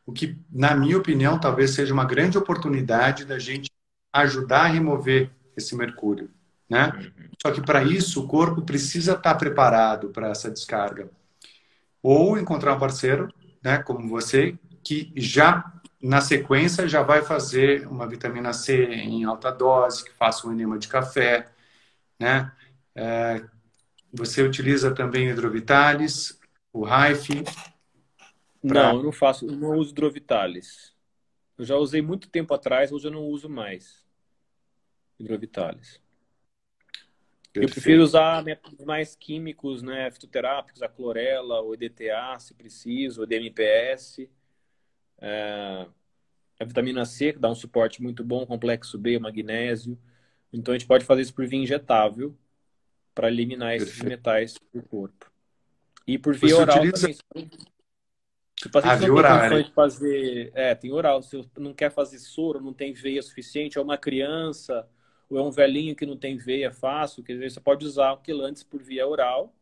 O que, na minha opinião, talvez seja uma grande oportunidade da gente ajudar a remover esse mercúrio, né? Só que para isso o corpo precisa estar preparado para essa descarga. Ou encontrar um parceiro, né, como você, que já na sequência já vai fazer uma vitamina C em alta dose, que faça um enema de café, né? Você utiliza também o hidrovitalis, o Raif, para...
Não, eu não faço, eu não uso Drovitalis. Eu já usei muito tempo atrás, hoje eu não uso mais Drovitalis. Eu prefiro
Perfeito.
usar métodos mais químicos, né, fitoterápicos, a clorela, o EDTA, se preciso, o DMPS, a vitamina C, que dá um suporte muito bom, complexo B, o magnésio. Então a gente pode fazer isso por via injetável para eliminar esses
Perfeito.
metais do corpo. E por via
Você
oral
utiliza
também. Se o paciente não
via
tem
horária.
condições de fazer, tem oral, se não quer fazer soro, não tem veia suficiente, é uma criança ou é um velhinho que não tem veia fácil, quer dizer, você pode usar o quelantes por via oral,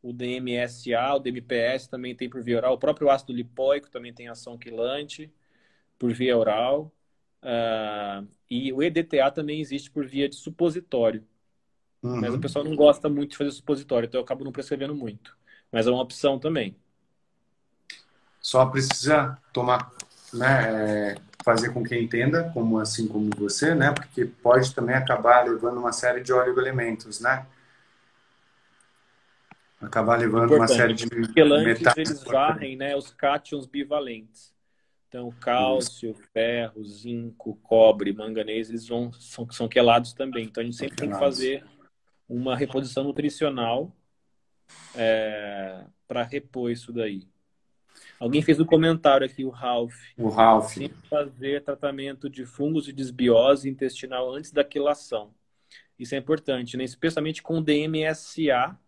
o DMSA, o DMPS também tem por via oral, o próprio ácido lipóico também tem ação quelante por via oral, e o EDTA também existe por via de supositório, mas o
Uhum.
pessoal não gosta muito de fazer supositório, então eu acabo não prescrevendo muito, mas é uma opção também.
Só precisa tomar, né, fazer com que entenda, como assim como você, né, porque pode também acabar levando uma série de oligoelementos, né, acabar levando uma série
Importante.
de
Os quelantes,
metais
eles
importantes.
varrem, né, os cátions bivalentes. Então,
Isso,
cálcio, ferro, zinco, cobre, manganês, eles são quelados também. Então, a gente sempre tem que
aquelas.
fazer uma reposição nutricional para repor isso daí. Alguém fez um comentário aqui, o Ralph.
O Ralph,
Sempre fazer tratamento de fungos de desbiose intestinal antes da quelação. Isso é importante, né? Especialmente com DMSA,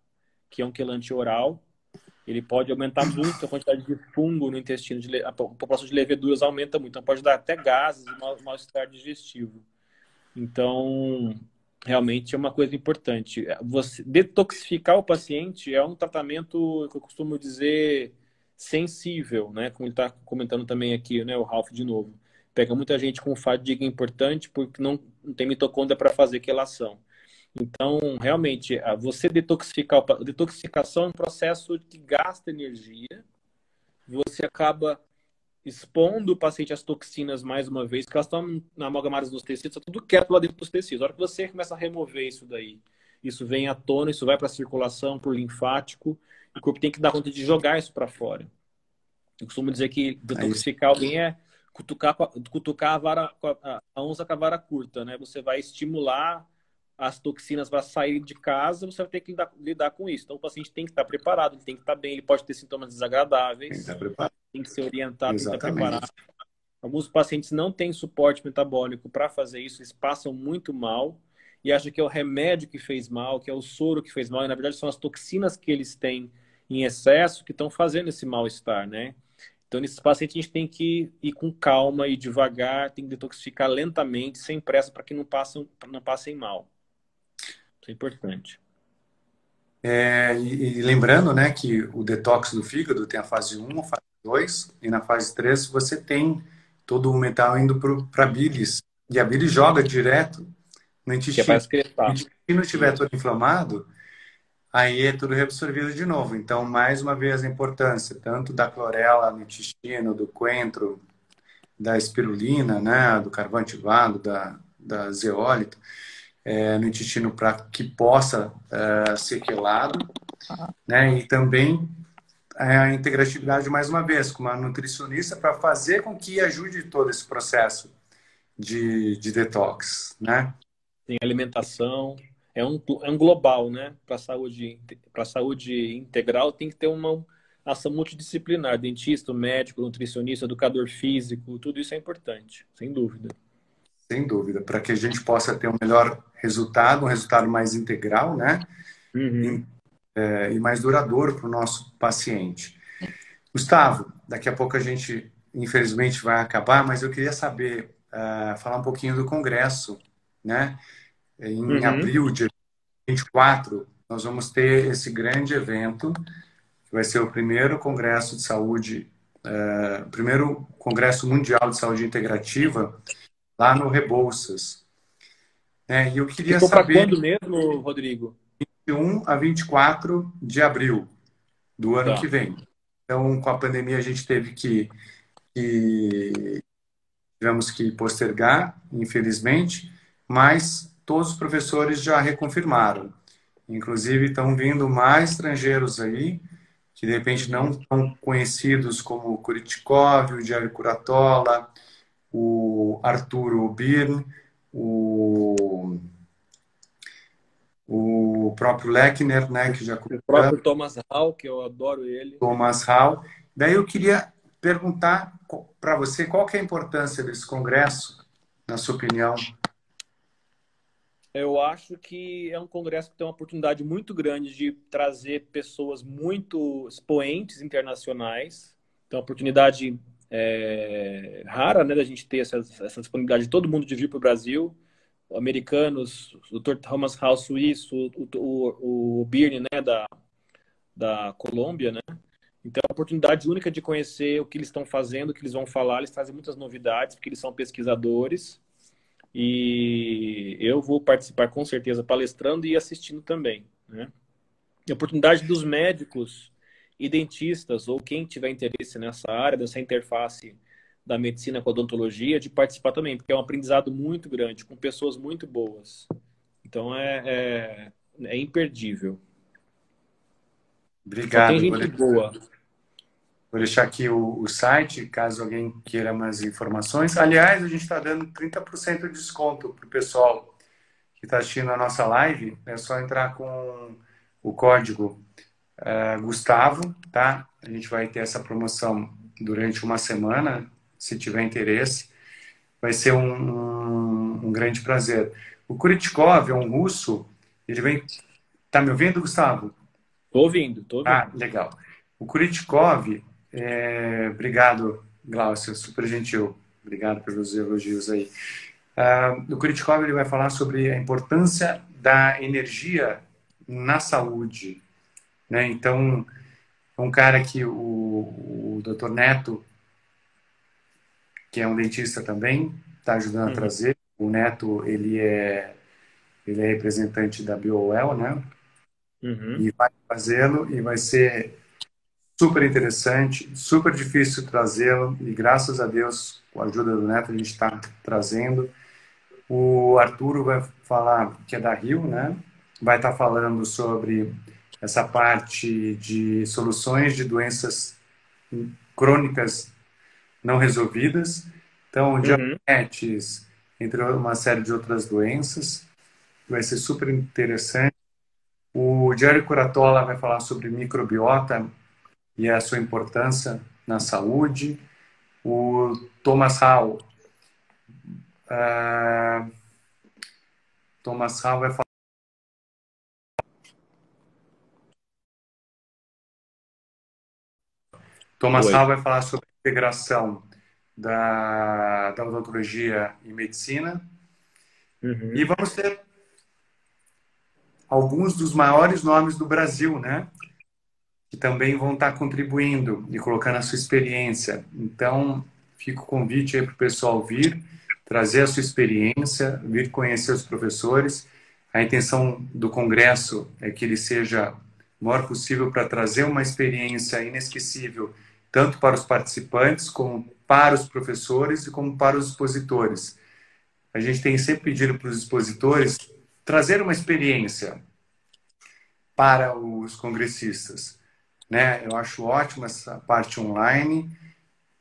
que é um quelante oral. Ele pode aumentar muito a quantidade de fungo no intestino. A população de leveduras aumenta muito. Então, pode dar até gases e mal-estar digestivo. Então, realmente é uma coisa importante. Você detoxificar o paciente é um tratamento que eu costumo dizer sensível, né? Como ele está comentando também aqui, né? O Ralph de novo. Pega muita gente com fadiga importante porque não tem mitocôndria para fazer quelação. Então, realmente, você detoxificar, detoxificação é um processo que gasta energia, você acaba expondo o paciente às toxinas mais uma vez, que elas estão amalgamadas nos tecidos, está tudo quieto lá dentro dos tecidos. A hora que você começa a remover isso daí, isso vem à tona, isso vai para a circulação, para o linfático, e o corpo tem que dar conta de jogar isso para fora. Eu costumo dizer que
é isso.
detoxificar alguém é cutucar a onça com a vara curta, né? Você vai estimular as toxinas para sair de casa, você vai ter que lidar com isso. Então, o paciente tem que estar preparado, ele tem que estar bem, ele pode ter sintomas
Tem que estar
desagradáveis,
preparado.
tem que ser orientado, tem que estar
Exatamente.
preparado. Alguns pacientes não têm suporte metabólico para fazer isso, eles passam muito mal e acham que é o remédio que fez mal, que é o soro que fez mal, e na verdade são as toxinas que eles têm em excesso que estão fazendo esse mal-estar, né? Então, nesses pacientes, a gente tem que ir com calma e devagar, tem que detoxificar lentamente, sem pressa, para que não passem mal. Isso é importante.
E lembrando, né, que o detox do fígado tem a fase 1, a fase 2, e na fase 3 você tem todo o metal indo para a bilis. E a bilis joga direto no
Que é para
intestino. Se o
excretar.
intestino estiver todo inflamado, aí é tudo reabsorvido de novo. Então, mais uma vez, a importância tanto da clorela no intestino, do coentro, da espirulina, né, do carvão ativado, da zeólita, no intestino para que possa ser quelado, né, e também a integratividade, mais uma vez, com uma nutricionista para fazer com que ajude todo esse processo de detox, né?
Tem alimentação. É um global, né? Para saúde integral tem que ter uma ação multidisciplinar. Dentista, médico, nutricionista, educador físico, tudo isso é importante, sem dúvida.
Sem dúvida, para que a gente possa ter um melhor resultado, um resultado mais integral, né?
Uhum.
E mais duradouro para o nosso paciente. Gustavo, daqui a pouco a gente, infelizmente, vai acabar, mas eu queria saber, falar um pouquinho do congresso, né? Em
Uhum.
abril, dia 24, nós vamos ter esse grande evento, que vai ser o primeiro congresso de saúde, o primeiro congresso mundial de saúde integrativa, lá no Rebouças. E eu queria
Ficou para
saber,
quando mesmo, Rodrigo?
de 1 a 24 de abril do ano que
Tá.
vem. Então, com a pandemia, a gente teve que tivemos que postergar, infelizmente, mas todos os professores já reconfirmaram. Inclusive, estão vindo mais estrangeiros aí, que de repente não
Uhum.
tão conhecidos como o Kuritikov, o Jerry Curatola, o Arturo Birn, o próprio Lechner, né, que já
O
conhecemos,
próprio Thomas Hall, que eu adoro ele.
Thomas Hall. Daí eu queria perguntar para você qual que é a importância desse congresso, na sua opinião.
Eu acho que é um congresso que tem uma oportunidade muito grande de trazer pessoas muito expoentes internacionais. Então, é uma oportunidade rara, né, da gente ter essa disponibilidade de todo mundo de vir para o Brasil. Americanos, o Dr. Thomas Hall suíço, o Birne, né, da Colômbia, né? Então, é uma oportunidade única de conhecer o que eles estão fazendo, o que eles vão falar. Eles trazem muitas novidades, porque eles são pesquisadores. E eu vou participar com certeza palestrando e assistindo também, né? E a oportunidade dos médicos e dentistas, ou quem tiver interesse nessa área, dessa interface da medicina com a odontologia, de participar também, porque é um aprendizado muito grande, com pessoas muito boas. Então é imperdível. Só tem
Obrigado.
gente boa.
Vou deixar aqui o site, caso alguém queira mais informações. Aliás, a gente está dando 30% de desconto para o pessoal que está assistindo a nossa live. É só entrar com o código Gustavo, tá? A gente vai ter essa promoção durante uma semana, se tiver interesse. Vai ser um grande prazer. O Kuritikov é um russo, ele vem... Tá me ouvindo, Gustavo?
Tô ouvindo, tô
Ah,
ouvindo.
legal. O Kuritikov, obrigado, Glaucio, super gentil. Obrigado pelos elogios aí. O Kuritikov ele vai falar sobre a importância da energia na saúde, né? Então, um cara que o Dr. Neto, que é um dentista também, está ajudando a
Uhum.
trazer. O Neto, ele é representante da BioWell, né?
Uhum.
E vai fazê-lo e vai ser super interessante, super difícil trazê-lo e graças a Deus, com a ajuda do Neto, a gente está trazendo. O Arturo vai falar, que é da Rio, né? Vai estar falando sobre essa parte de soluções de doenças crônicas não resolvidas. Então,
Uhum.
diabetes, entre uma série de outras doenças. Vai ser super interessante. O Jerry Curatola vai falar sobre microbiota e a sua importância na saúde. O Thomas Howell, ah, Thomas Howell vai falar, Thomas
Oi.
Howell vai falar sobre a integração da odontologia e medicina. E
Uhum.
vamos ter alguns dos maiores nomes do Brasil, né? Que também vão estar contribuindo e colocando a sua experiência. Então, fica o convite aí para o pessoal vir, trazer a sua experiência, vir conhecer os professores. A intenção do congresso é que ele seja o maior possível para trazer uma experiência inesquecível, tanto para os participantes, como para os professores e como para os expositores. A gente tem sempre pedido para os expositores trazer uma experiência para os congressistas, né? Eu acho ótima essa parte online.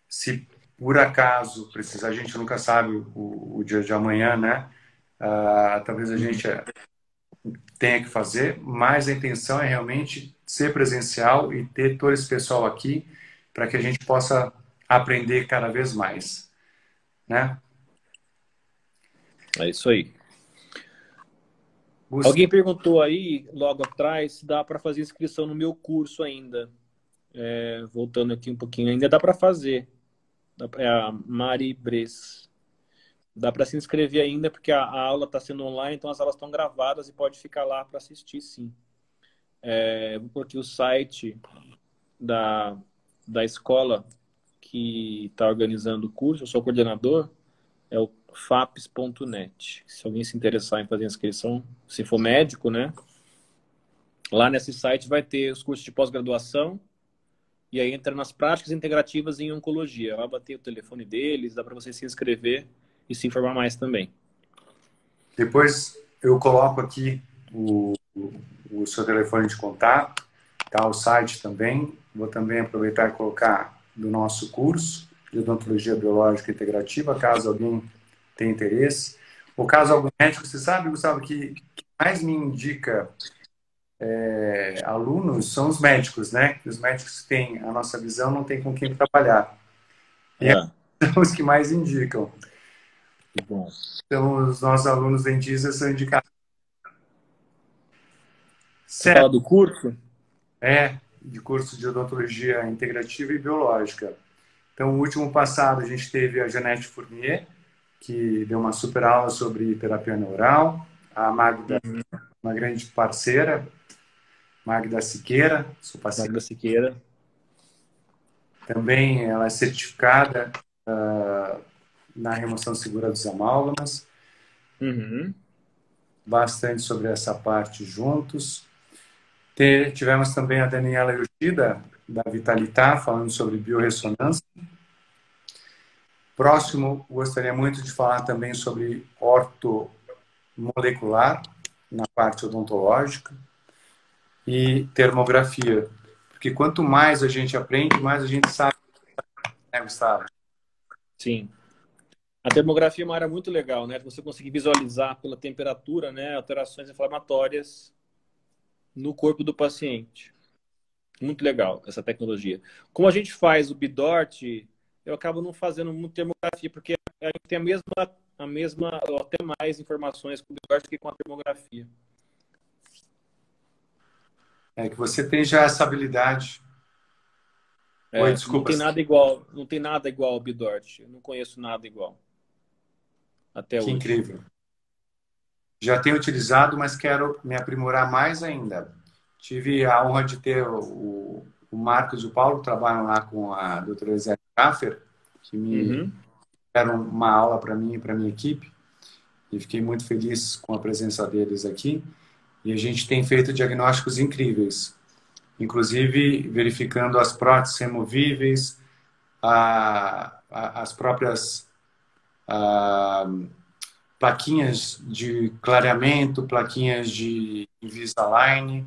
Se por acaso precisar, a gente nunca sabe o dia de amanhã, né? Talvez a
Uhum.
gente tenha que fazer, mas a intenção é realmente ser presencial e ter todo esse pessoal aqui para que a gente possa aprender cada vez mais, né?
É isso aí.
Gustavo,
Alguém perguntou aí, logo atrás, se dá para fazer inscrição no meu curso ainda. Voltando aqui um pouquinho, ainda dá para fazer. É a Mari Bres. Dá para se inscrever ainda, porque a aula está sendo online, então as aulas estão gravadas e pode ficar lá para assistir, sim. Vou pôr aqui o site da, da escola que está organizando o curso. Eu sou coordenador, é o faps.net. Se alguém se interessar em fazer inscrição, se for médico, né? Lá nesse site vai ter os cursos de pós-graduação e aí entra nas práticas integrativas em oncologia. Lá vai ter o telefone deles, dá para você se inscrever e se informar mais também.
depois eu coloco aqui o seu telefone de contato, tá? O site também. Vou também aproveitar e colocar do nosso curso de odontologia biológica integrativa, caso alguém tenha interesse. Ou caso algum médico, você sabe, Gustavo, que mais me indica alunos são os médicos, né? Os médicos têm a nossa visão, não tem com quem trabalhar. E
Ah,
são os que mais indicam.
que bom.
Então, os nossos alunos dentistas são indicados.
Você fala
Certo,
do curso?
de curso de odontologia integrativa e biológica. Então, o último passado, a gente teve a Janete Fournier, que deu uma super aula sobre terapia neural. A Magda,
Uhum.
uma grande parceira, Magda Siqueira, sou parceira.
Magda Siqueira.
Também ela é certificada na remoção segura dos amálgamas.
Uhum.
Bastante sobre essa parte juntos. Tivemos também a Daniela Yoshida, da Vitalitar, falando sobre biorressonância. Próximo, gostaria muito de falar também sobre ortomolecular, na parte odontológica, e termografia. Porque quanto mais a gente aprende, mais a gente sabe, né, Gustavo?
Sim. A termografia é uma área muito legal, né? Você conseguir visualizar pela temperatura, né, alterações inflamatórias no corpo do paciente. Muito legal essa tecnologia. Como a gente faz o BIDORT, eu acabo não fazendo muito termografia, porque a gente tem a mesma ou até mais informações com o BIDORT que com a termografia.
É que você tem já essa habilidade. Oi,
Não
desculpa.
tem nada igual, não tem nada igual ao BIDORT. Eu não conheço nada igual até
Que
hoje.
incrível. Já tenho utilizado, mas quero me aprimorar mais ainda. Tive a honra de ter o Marcos e o Paulo, que trabalham lá com a doutora Zé Kaffer, que me
Uhum.
deram uma aula para mim e para minha equipe, e fiquei muito feliz com a presença deles aqui. E a gente tem feito diagnósticos incríveis, inclusive verificando as próteses removíveis, as próprias plaquinhas de clareamento, plaquinhas de Invisalign,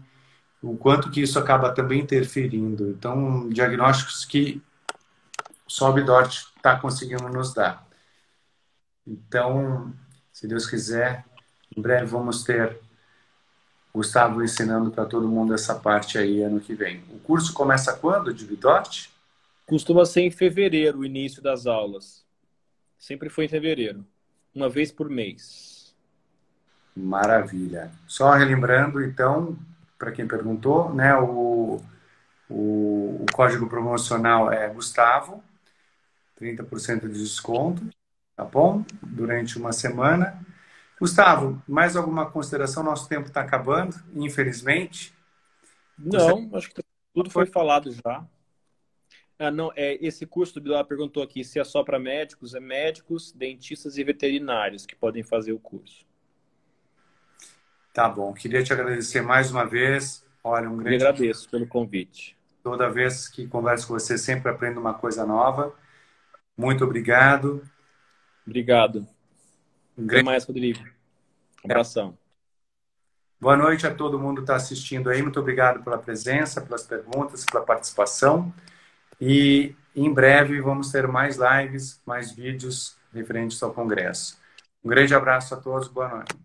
o quanto que isso acaba também interferindo. Então, diagnósticos que só o Bidort está conseguindo nos dar. Então, se Deus quiser, em breve vamos ter Gustavo ensinando para todo mundo essa parte aí ano que vem. O curso começa quando, de Vidort?
Costuma ser em fevereiro o início das aulas. Sempre foi em fevereiro. Uma vez por mês.
Maravilha. Só relembrando, então, para quem perguntou, né, o código promocional é Gustavo, 30% de desconto, tá bom? Durante uma semana. Gustavo, mais alguma consideração? Nosso tempo está acabando, infelizmente. Você
Não, acho que tudo foi falado já. Ah, não, esse curso do Bilar perguntou aqui se é só para médicos. É médicos, dentistas e veterinários que podem fazer o curso.
Tá bom. Queria te agradecer mais uma vez. Olha, um
E
grande.
agradeço pelo convite.
Toda vez que converso com você, sempre aprendo uma coisa nova. Muito obrigado.
Obrigado.
Um
Até
grande...
mais, Rodrigo. Abração.
Boa noite a todo mundo que está assistindo aí. Muito obrigado pela presença, pelas perguntas, pela participação. E em breve vamos ter mais lives, mais vídeos referentes ao Congresso. Um grande abraço a todos. Boa noite.